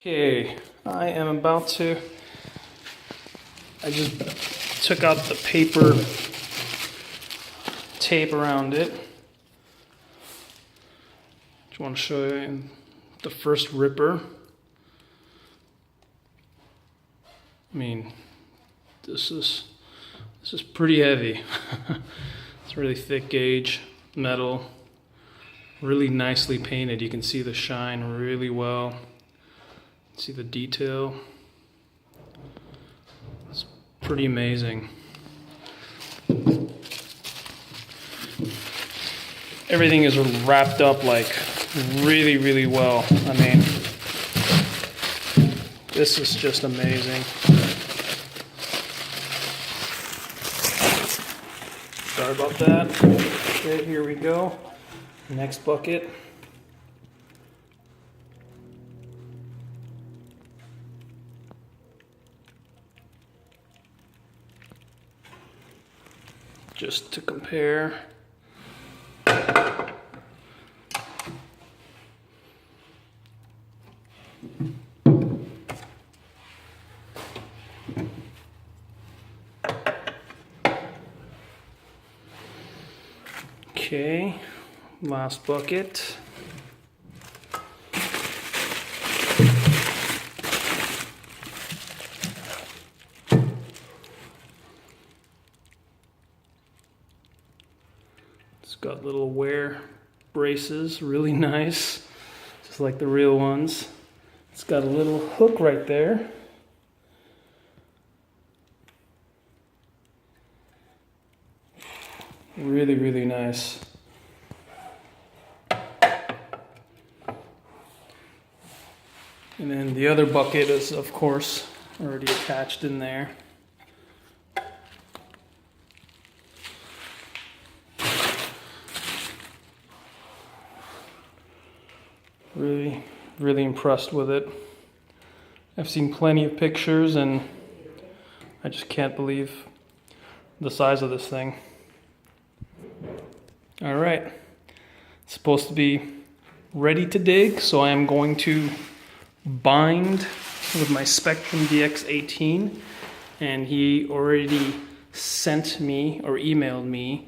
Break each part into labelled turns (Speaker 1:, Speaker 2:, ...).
Speaker 1: Okay, I am about to, I just took out the paper tape around it. Just want to show you the first ripper. I mean, this is pretty heavy. It's really thick gauge metal, really nicely painted. You can see the shine really well. See the detail. It's pretty amazing. Everything is wrapped up like really well. I mean, this is just amazing. Sorry about that. Okay, here we go. Next bucket. Just to compare. Okay, last bucket. It's got little wear braces, really nice, just like the real ones. It's got a little hook right there. Really nice. And then the other bucket is, of course, already attached in there. Really impressed with it. I've seen plenty of pictures and I just can't believe the size of this thing. All right, it's supposed to be ready to dig, so I am going to bind with my Spectrum DX18, and he already sent me or emailed me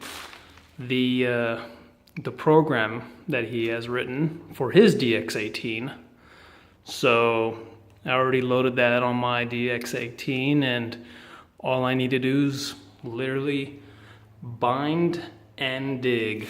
Speaker 1: the program that he has written for his DX18. So I already loaded that on my DX18, and all I need to do is literally bind and dig.